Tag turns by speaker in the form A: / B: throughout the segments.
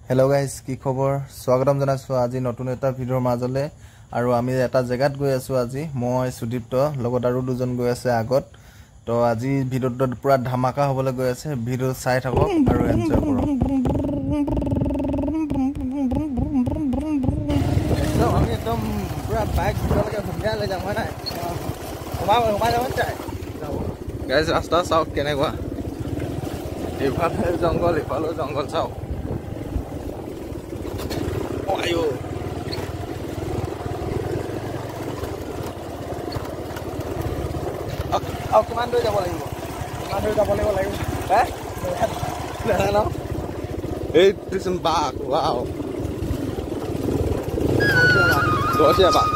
A: Hello guys की खबर स्वागतम जनाइছো আজি নতুন এটা ভিডিওৰ মাজলে আৰু আমি এটা জায়গাত গৈ আছো আজি মই সুদীপ্ত লগত আৰু দুজন গৈ আছে আগত তো আজি ভিডিওটো পুৰা ধামাকা হ'বলৈ গৈ আছে ভিডিও চাই থাকক আৰু এনজয় কৰক তো আমি একদম পুৰা বাইক ভিতৰলৈকে ঘুমিয়া লৈ যাম হয় নাই সোমাই যাব চাই গাইস ৰাস্তা চাওক কেনেকুৱা ইফালে জংগল ইফালে জংগল চাওক Ayo. Aku mandu যাব লাগিব হ্যাঁ না এই দিছন বাক ওয়াও দোষিয়া বাক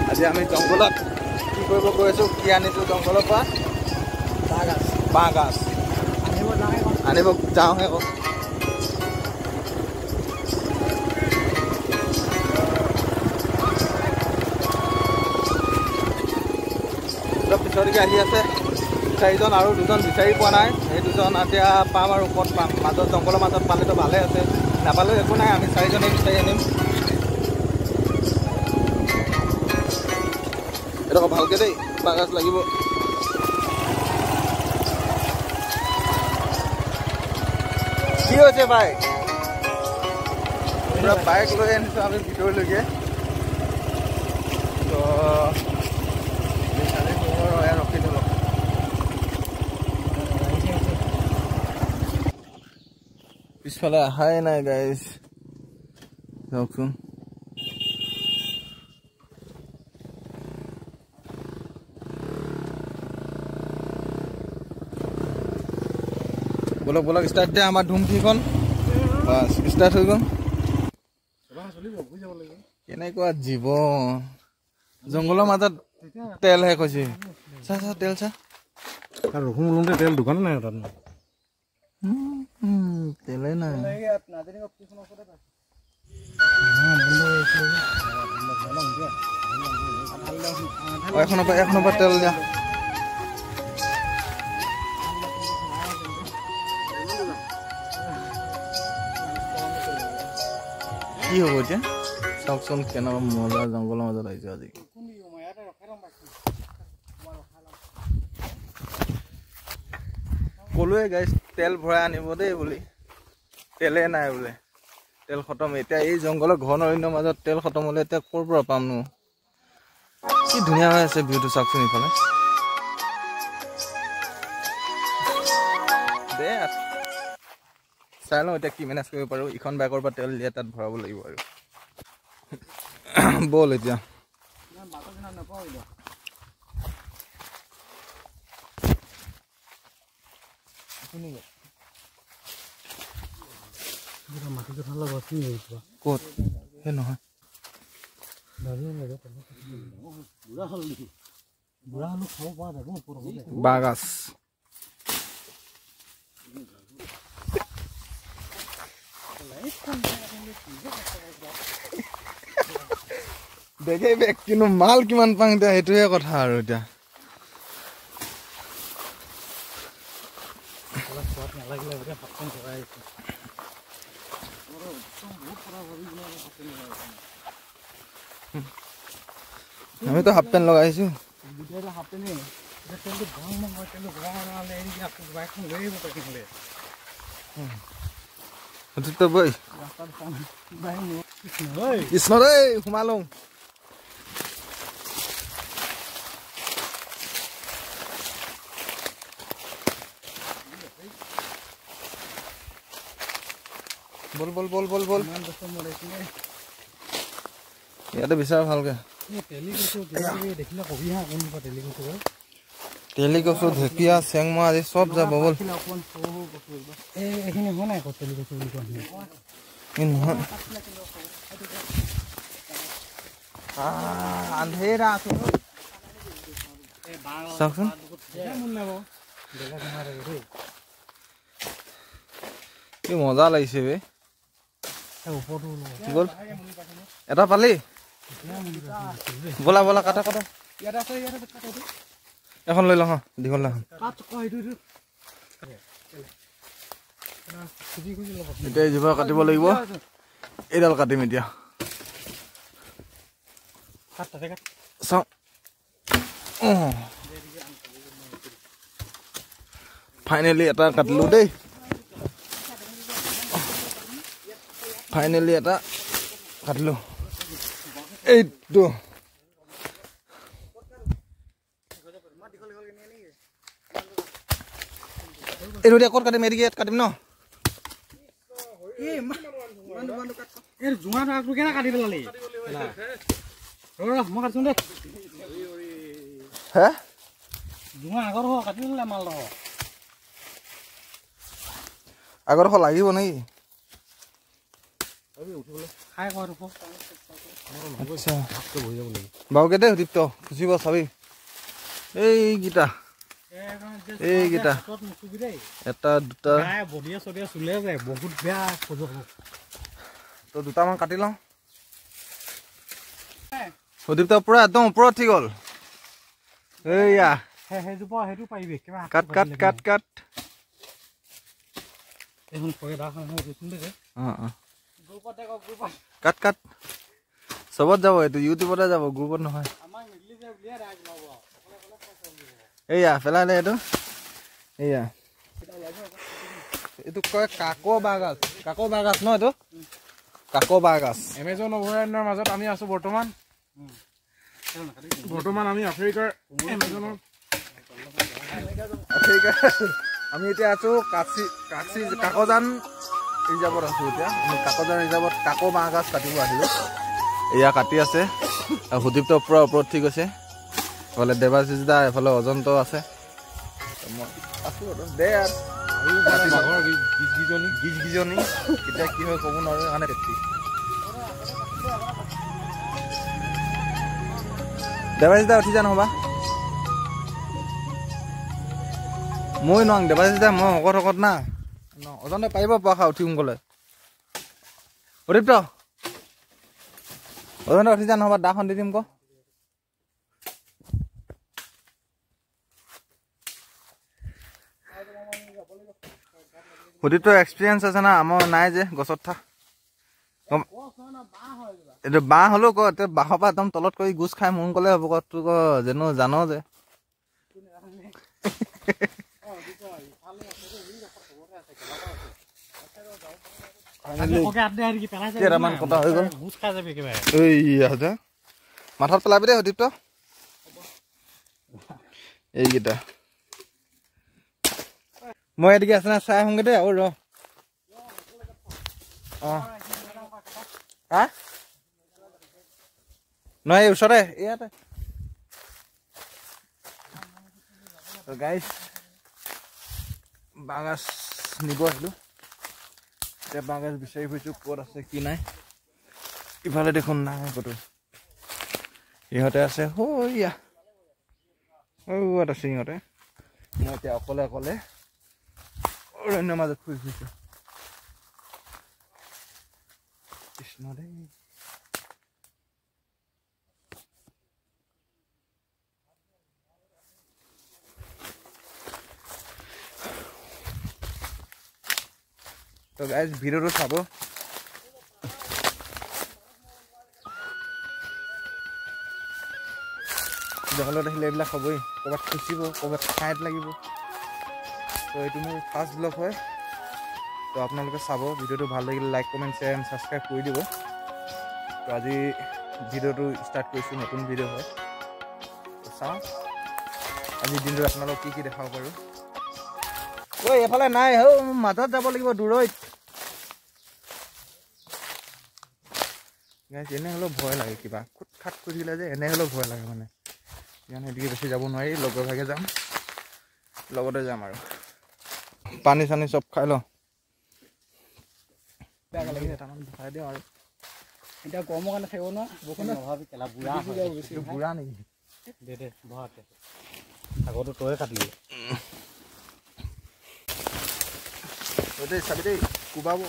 A: আজি আমি জংগলত কি কৰিব গৈছো কি আনিছো জংগলৰ পৰা বাগাস আনিব যাওঁ হে পিছৰকে আহি আছে চাৰিজন আৰু দুজন বিচাৰি পোৱা নাই সেই দুজন এতিয়া পাম আৰু ওপৰত পাম মাজত জংঘলৰ মাজত পালেতো ভালে আছে নাপালেও একো নাই আমি চাৰিজনে বিচাৰি আনিম এটা ভালকে দেই বাগাছ লাগিব কি হৈছে বাইক পুৰা বাইক লৈ আনিছো আমি ভিতৰলৈকে তো ৰখি দিলো পিছফালে আহাই নাই গাইজ চাওকচোন बोलक बोलक स्टार्ट दे आमार धुमखिखन बस स्टार्ट হৈ গল কেনেকুৱা জীৱন জংগলৰ মাজত তেল হে কৈছে চা চা তেল চা আর রকম লুমতে তেল দোকান নাই তাত তেলে নাই এখনো তেল দিয়া কি হ'ব এতিয়া চাওকচোন কেনেকুৱা মজা জংগলৰ মাজত আহিছে আজি কলোৱে গাইছ তেল ভৰাই আনিব দেই বুলি তেলে নাই বোলে তেল খতম এতিয়া এই জংগলৰ ঘন অৰণ্যৰ মাজত তেল খতম হ'লে এতিয়া ক'ৰ পৰা পামনো কি ধুনীয়া হৈ আছে ভিউটো চাওকচোন ইফালে দে চাই লওঁ এতিয়া কি মেনেজ কৰিব পাৰোঁ ইখন বাইকৰ পৰা তেল দিয়ে তাত ভৰাব লাগিব আৰু বল এতিয়া ক'ত সেই নহয় বাগাছ দেখে কিন্তু মাল কিমান পাং এতিয়া সেইটোহে কথা আৰু এতিয়া আমি তো হাফ পেন্ট লগাইছো কৃষ্ণ দেই সোমালো বল বল বল বল বল ইয়াতে বিচাৰ ভালকে তেলি কচু ঢেকীয়া চেংমা আদি চব যাব বল আন্ধেৰা চাওকচোন কি মজা লাগিছে বে বল এটা পালি বলা বলা কাটা কাটা এখন লৈ লওঁ দীঘল এতিয়া এই জোপা কাটিব লাগিব এইডাল কাটিম এতিয়া চাওঁ ফাইনেলি এটা কাটিলো দেই ফাইনেলি এটা কাটিলো এইটো এইটো এতিয়া ক'ত কাটিম এদিকে ইয়াত কাটিম ন
B: জোঙা আগটো কেনে কাটি পেলালি মই কাটিছো দে
A: হে
B: জোঙা আগৰ হ কাটি পেলালে মাল ৰহ
A: আগৰ হ লাগিব নেকি
B: খাই কয়
A: আচ্ছা বাবুকে দে সুধিব তো খুচিব চাবি এইকেইটা এটা দুটা
B: বডিয়া চডিয়া চুলে যায় বহুত বেয়া
A: তো দুটামান কাটি লওঁ সুদীপ তো পুৰা একদম ওপৰত ঠিক হ'ল এইয়া
B: সেইজোপা সেইটো পাৰিবি
A: কাট কাট কাট কাট কাট কাট চবত যাব এইটো ইউটিউবতে যাব গ্ৰুপত নহয় এইয়া পেলাই দে এইটো এইয়া এইটো কয় কাকো বাঁহগাজ ন এইটো কাকো বাঁহগাজ
B: এমেজন অভয়াৰণ্যৰ মাজত আমি আছো বৰ্তমান আমি আফ্ৰিকাৰ এমেজনৰ
A: আমি এতিয়া আছো কাকজান ৰিজাৰ্ভত আছো এতিয়া আমি কাকজান ৰিজাৰ্ভত কাকো বাঁহগাজ কাটিব আহিলো এয়া কাটি আছে আৰু সুদীপ্ত পুৰা ওপৰত ঠিক আছে এফালে দেৱাশিষ দা এফালে অজন্ত আছে দে গীজগীজনী কেতিয়া কি হয় ক'ব নোৱাৰো কাৰণে দেখি দেৱাশিষ দা উঠি যা নহবা মই নোৱাৰিম দেৱাশিষ দা মই শকত না অজন্তে পাৰিব পখা উঠিম গ'লে সুদীপ্ত অজন্তে উঠি যা নহবা দাখন দি দিম ক সুদীপ্তৰ এক্সপিৰিয়েঞ্চ আছে না আমাৰ নাই যে গছত থা এইটো বাঁহ হ'লেও ক এতিয়া বাঁহৰ পৰা একদম তলত কৰি গোচ খাই মন ক'লে হ'ব ক তোৰ ক যেনো জান যে কেইটামান কটা হৈ গ'ল মাথাত পেলাবি দেই সুদীপ্ত এইকেইটা মই এদিকে আছে না চাই আহোঁগে দেই আৰু ৰ নহয় এই ওচৰতে ইয়াতে গাইছ বাঁহগাজ নিব আহিলোঁ এতিয়া বাঁহগাজ বিচাৰি ফুৰিছোঁ ক'ত আছে কি নাই ইফালে দেখোন নাই ক'তো ইহঁতে আছে সৈয়া ক'ত আছে ইহঁতে মই এতিয়া অকলে অকলে অৰণ্যৰ মাজত ফুৰি ফুৰিছোঁ কৃষ্ণ দেই তো গাইজ ভিডিঅ'টো চাব জংঘলত আহিলে এইবিলাক হ'বই ক'ৰবাত খুচিব ক'ৰবাত ঠাইত লাগিব তো এইটো মোৰ ফাৰ্ষ্ট ব্লগ হয় তো আপোনালোকে চাব ভিডিঅ'টো ভাল লাগিলে like comment share and subscribe কৰি দিব তো আজি ভিডিঅ'টো ষ্টাৰ্ট কৰিছোঁ নতুন ভিডিঅ' হয় তো চাওঁ আজিৰ দিনটোত আপোনালোকক কি কি দেখাব পাৰোঁ ঐ এফালে নাই হৌ মাজত যাব লাগিব দূৰৈত গাইজ এনে হ'লেও ভয় লাগে কিবা খুট খাট কৰি দিলে যে এনে হ'লেও ভয় লাগে মানে সেইকাৰণে এদিকে বেছি যাব নোৱাৰি লগে ভাগে যাম লগতে যাম আৰু পানী চানী চব খাই লওঁ বেয়া লাগিলে এটামান ভৰাই দিওঁ আৰু
B: এতিয়া গৰমৰ কাৰণে থাকিব ন
A: বুঢ়া নেকি
B: দে বহাতে আগতো তয়ে কাটিলি
A: দেই চাবি দেই কোবাব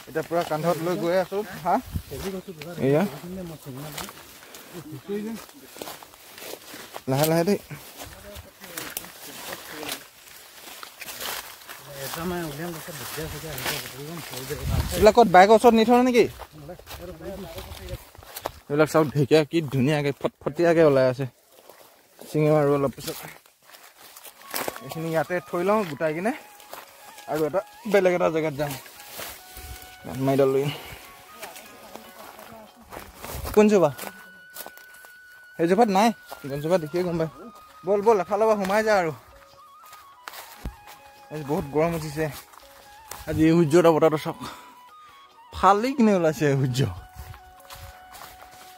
A: এতিয়া পুৰা কান্ধত লৈ গৈ আছো হা এয়া লাহে লাহে দেই এইবিলাকত বাইকৰ ওচৰত নি থওঁ নেকি এইবিলাক চাওক ঢেকীয়া কি ধুনীয়াকৈ ফটফটীয়াকৈ ওলাই আছে চিঙিম আৰু অলপ পিছত এইখিনি ইয়াতে থৈ লওঁ গোটাই কিনে আৰু এটা বেলেগ এটা জেগাত যাম মাইডাল লৈ কোন জোপা সেই জোপাত নাই কোন জোপা দেখিয়ে গম পাই বল বল এফালৰ পৰা সোমাই যা আৰু আজি বহুত গৰম উঠিছে আজি এই সূৰ্যটা বতাহটো চাওক ফালি কিনে ওলাইছে সূৰ্য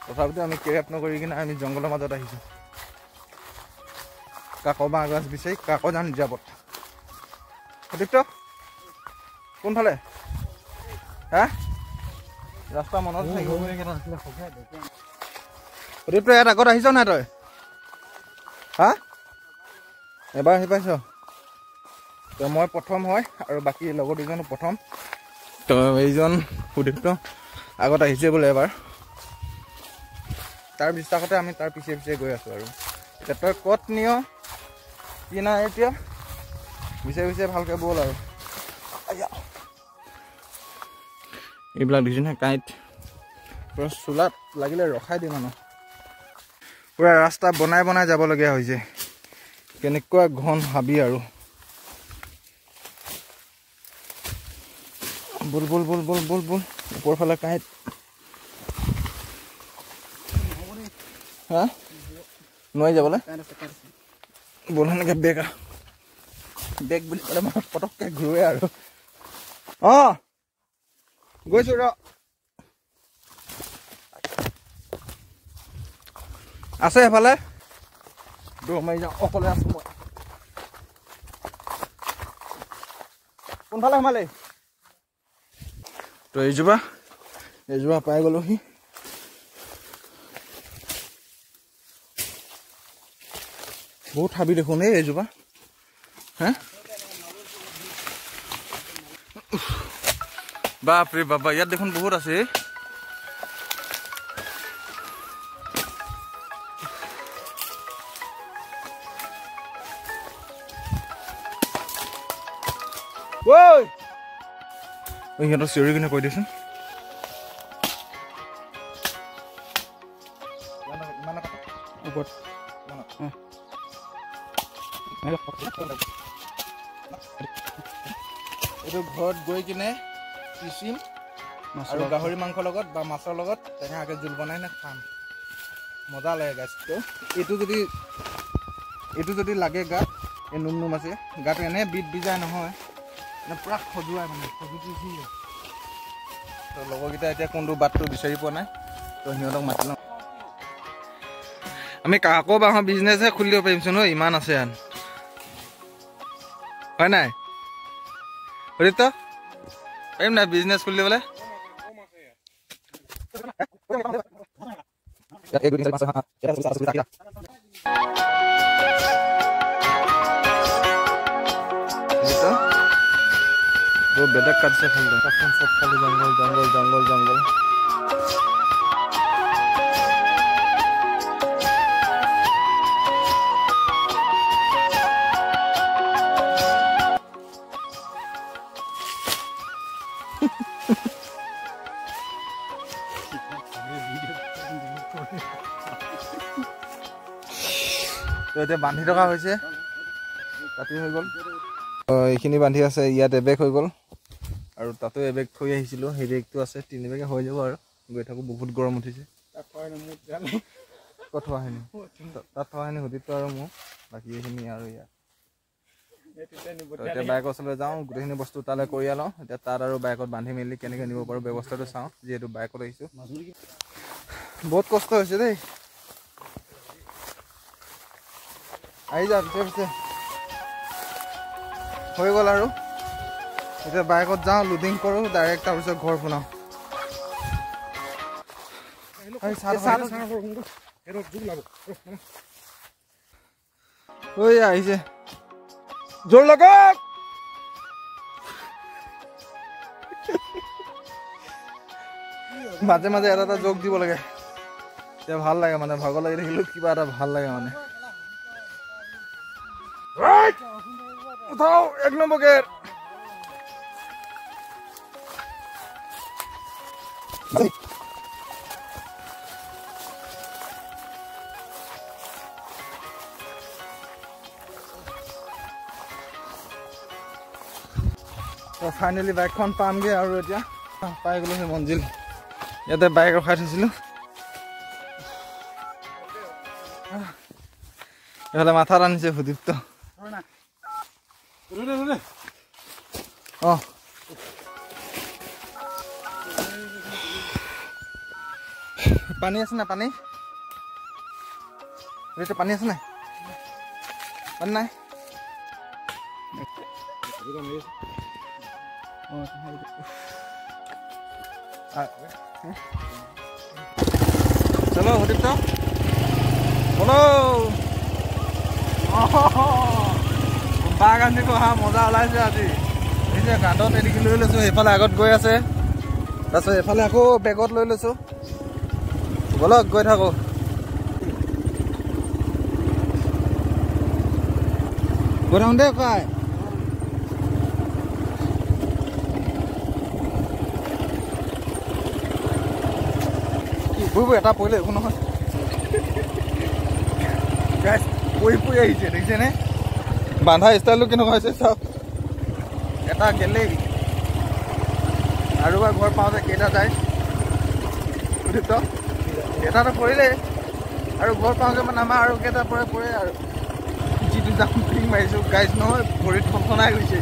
A: তথাপিতো আমি কেৰেপ নকৰি কিনে আমি জংঘলৰ মাজত আহিছোঁ কাক বাঁহ গছ বিচাৰি কাক যাম নিৰাপদ সঠিকটো কোনফালে হা ৰাস্তা মনত সঠিকটো ইয়াত আগত আহিছ নাই তই হা এবাৰ আহি পাইছ তো মই প্ৰথম হয় আৰু বাকী লগৰ দুজনো প্ৰথম তো এইজন সুদীপ্ত আগত আহিছে বোলে এবাৰ তাৰ বিশ্বাসতে আমি তাৰ পিছে পিছে গৈ আছোঁ আৰু এতিয়া তই ক'ত নিয় কি নাই এতিয়া বিচাৰি বিচাৰি ভালকৈ বল আৰু এইবিলাক দেখিছোঁ নহয় কাঁইট পূৰা চোলাত লাগিলে ৰখাই দিয়ে মানুহ পূৰা ৰাস্তা বনাই বনাই যাবলগীয়া হৈছে কেনেকুৱা ঘন হাবি আৰু বল বল বল বল বল বল ওপৰ ফালে কাঁইট হা নোৱাৰি যাবলৈ বল সেনেকৈ বেগ বেগ বুলি ক'লে মানে পটককৈ ঘূৰে আৰু অঁ গৈছোঁ ৰ আছে এফালে দৌৰ মাৰি যাওঁ অকলে আছোঁ মই কোনফালে সোমালে তো এইজোপা পাই গ'লোহি বহুত হাবি দেখোন এইজোপা হা বাপৰে বাবা ইয়াত দেখোন বহুত আছে সিহঁতক চিঞৰি কিনে কৈ দিচোন এইটো ঘৰত গৈ কিনে পিচিম আৰু গাহৰি মাংসৰ লগত বা মাছৰ লগত টেঙাকৈ জোল বনাই নে খাম মজা লাগে গাছটো এইটো যদি লাগে গাত এই নুম আছে গাত এনে বিট বিজাই নহয় মানে পূৰা খজুৱাই মানে খজুটো উঠি যায় তো লগৰকেইটা এতিয়া কোনটো বাটটো বিচাৰি পোৱা নাই তো সিহঁতক মাতি লওঁ আমি কাকো বাঁহৰ বিজনেছহে খুলি দিব পাৰিমচোন ন ইমান আছে আন হয় নাই সঠিক পাৰিম নাই বিজনেছ খুলি দিবলৈ বেলেগ কাটছে ফুলটো চব খালি জংঘল জংঘল জংঘল জংঘল তো এতিয়া বান্ধি থকা হৈছে কাটি হৈ গ'ল এইখিনি বান্ধি আছে ইয়াত এবেগ হৈ গ'ল আৰু তাতো এবেগ থৈ আহিছিলোঁ সেই বেগটো আছে 3 বেগে হৈ যাব আৰু গৈ থাকোঁ বহুত গৰম উঠিছে ক'ত থোৱাখিনি তাত থোৱাখিনি সুধিতো আৰু মোৰ বাকী এইখিনি আৰু ইয়াত এতিয়া বাইকৰ ওচৰলৈ যাওঁ গোটেইখিনি বস্তু তালৈ কৰি লওঁ এতিয়া তাত আৰু বাইকত বান্ধি মেলি কেনেকৈ নিব পাৰোঁ ব্যৱস্থাটো চাওঁ যিহেতু বাইকত আহিছোঁ বহুত কষ্ট হৈছে দেই আহি যা পিছে পিছে হৈ গ'ল আৰু এতিয়া বাইকত যাওঁ লোডিং কৰোঁ ডাইৰেক্ট তাৰপিছত ঘৰ পোনাওঁ ঐ আহিছে জোৰ লগাওক মাজে মাজে এটা এটা জোক দিব লাগে এতিয়া ভাল লাগে মানে ভাগৰ লাগি থাকিলেও কিবা এটা ভাল লাগে মানে উঠাও 1 নম্বৰ গেট তো ফাইনেলি বাইকখন পামগৈ আৰু এতিয়া পাই গ'লো সেই মঞ্জিল ইয়াতে বাইক ৰখাই থৈছিলোঁ এইফালে মাথাত আনিছে সুদীপ্ত অঁ পানী আছে নাই পানী পানী আছে নাই পানী নাই চলো সুদীপ্ত বলো বাঘ আনিব হা মজা ওলাইছে আজি নিজে কান্ধত এদিকে লৈ লৈছোঁ সেইফালে আগত গৈ আছে তাৰপিছত এইফালে আকৌ বেগত লৈ লৈছোঁ বলক গৈ থাকোঁ গৈ থাকোঁ দেই কাই বই এটা পৰিলে একো নহয় পৰি আহিছে দেখিছেনে বান্ধা ষ্টাইলটো কেনেকুৱা হৈছে চাওক এটা গেলেই আৰু এবাৰ ঘৰ পাওঁতে কেইটা যায় সুদীপ্ত এটাতো পৰিলেই আৰু ঘৰ পাওঁতে মানে আমাৰ আৰু কেইটা পৰে আৰু যিটো জাম্পিং মাৰিছোঁ গাইজ নহয় ভৰিত খনখনাই গৈছে